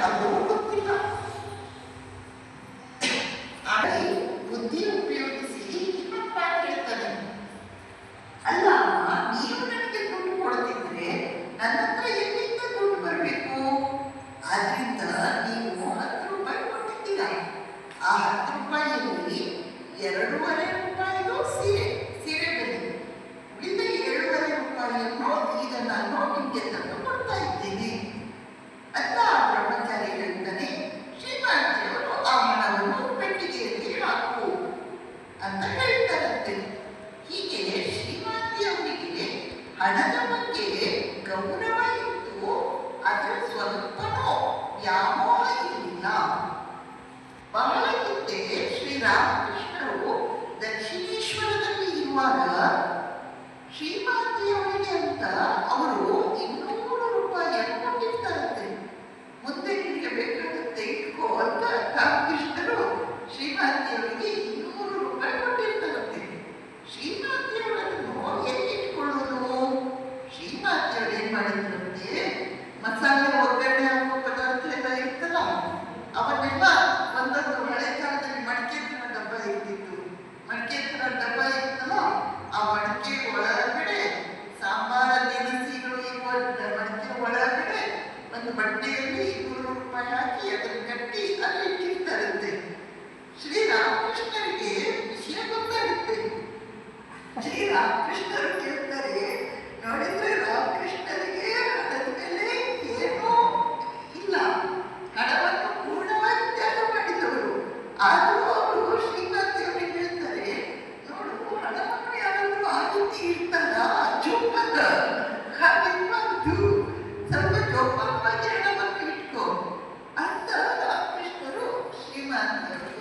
ಅದು ಗೊತ್ತಿಲ್ಲ. ಆಮೇಲೆ ಬುದ್ಧಿ ಉಪಯೋಗಿಸಿ ಇನ್ನೊಬ್ಬ ಹೇಳ್ತಾನೆ, ಅಲ್ಲ ನೀವು ನನಗೆ ದುಡ್ಡು ಕೊಡ್ತಿದ್ರೆ ನನ್ನ ಹತ್ರ ಎಲ್ಲಿಂದ ದುಡ್ಡು ಬರಬೇಕು? ಆದ್ರಿಂದ ನೀವು 10 ರೂಪಾಯಿ ಕೊಟ್ಟಿದ್ದೀರಾ. ಆ 10 ರೂಪಾಯಿಯಲ್ಲಿ 2.5 ರೂಪಾಯಿದು ಸೀರೆ ಬೆಲೆ, ಉಳಿದ 7.5 ರೂಪಾಯಿಯನ್ನು ಈಗ ನಾನು ನಿಮಗೆ ತಂದು ಕೊಡ್ತಾ ಇದ್ದೀನಿ ಅಂತ ಬ್ರಹ್ಮಚಾರಿ ಹೇಳ್ತಾನೆ. ಶ್ರೀಮಾಜಿಯವರು ಆ ಹಣವನ್ನು ಪೆಟ್ಟಿಗೆಯಲ್ಲಿ ಹಾಕು ಅಂತ ಹೇಳ್ತಾರಂತೆ. ಹೀಗೆ ಶ್ರೀಮಾಜಿಯವರಿಗೆ ಹಣದ ಬಗ್ಗೆ ಗೌರವ ಇತ್ತು, ಅದರ ಸ್ವಲ್ಪನೂ ವ್ಯಾಮೋಹ ಇರಲಿಲ್ಲ. ಬಹಳ ಹಿಂದೆ ಶ್ರೀರಾಮಕೃಷ್ಣರು ದಕ್ಷಿಣೇಶ್ವರದಲ್ಲಿ ಇರುವಾಗ ಶ್ರೀಮಾತೆಯವರಿಗೆ ಅಂತ ಅವರು 200 ರೂಪಾಯಿಯನ್ನು ಕೊಟ್ಟಿರ್ತಾರಂತೆ. ಮುಂದೆ ನಿಮಗೆ ಬೇಕಾಗುತ್ತೆ ಇಟ್ಕೋ ಅಂತ ರಾಮಕೃಷ್ಣರು ಶ್ರೀಮಾತೆಯವರಿಗೆ 200 ರೂಪಾಯಿ ಕೊಟ್ಟಿರ್ತಾರಂತೆ. ಶ್ರೀಮಾತೆಯವರನ್ನು ಎಲ್ಲಿ ಇಟ್ಕೊಳ್ಳೋದು? ಶ್ರೀಮಾತೆಯವರು ಏನ್ ಮಾಡಿದ್ರಂತೆ, ಮಸಾಲೆ ಒಗ್ಗರಣೆ ಹಾಕೋ ಪದಾರ್ಥ ಎಲ್ಲ ಇರ್ತಲ್ಲ, ಅವನ್ನೆಲ್ಲ ಒಂದೊಂದು ಹಳೆ ಕಾಲದಲ್ಲಿ ಮಡಿಕೆ ತರ ಡಬ್ಬ ಇರ್ತಿತ್ತು. ಮಡಿಕೆ ತರ ಡಬ್ಬ ಇರ್ತಲ್ಲ, ಆ ಮಡಿಕೆ ಒಳಗಡೆ ಸಾಂಬಾರ ದಿನಸಿಗಳು ಇರುವ ಮಡಿಕೆ ಒಳಗಡೆ ಒಂದು ಬಟ್ಟೆಯಲ್ಲಿ 200 ರೂಪಾಯಿ ಹಾಕಿ ಅದನ್ನು ಕಟ್ಟಿ ಅಲ್ಲಿ ಇಟ್ಟಿರ್ತಾರಂತೆ. ಶ್ರೀರಾಮಕೃಷ್ಣರಿಗೆ ವಿಷಯ ಗೊತ್ತಾಗುತ್ತೆ. ಶ್ರೀರಾಮಕೃಷ್ಣರು ಕೇಳ್ತಾರೆ, ನೋಡಿದ್ರೆ ರಾಮಕೃಷ್ಣರಿಗೆ ಹಣದ ಮೇಲೆ ಏನೂ ಇಲ್ಲ, ಹಣವನ್ನು ಪೂರ್ಣವಾಗಿ ತ್ಯಾಗ ಮಾಡಿದವರು. ಆದರೂ ಅವರು ಶ್ರೀಮಾತೆಯವರಿಗೆ ಹೇಳ್ತಾರೆ, ನೋಡು ಹಣವನ್ನು ಯಾರಾದರೂ ಆ ರೀತಿ ಇರ್ತಾರ, ಜೋಪಾನ ಹಾಗಿರ್ಬಾರ್ದು, ಸ್ವಲ್ಪ ಜೋಪಾನವಾಗಿ ಹಣವನ್ನು ಇಟ್ಕೋ ಅಂತ ರಾಮಕೃಷ್ಣರು ಶ್ರೀಮಾತೆಯವರು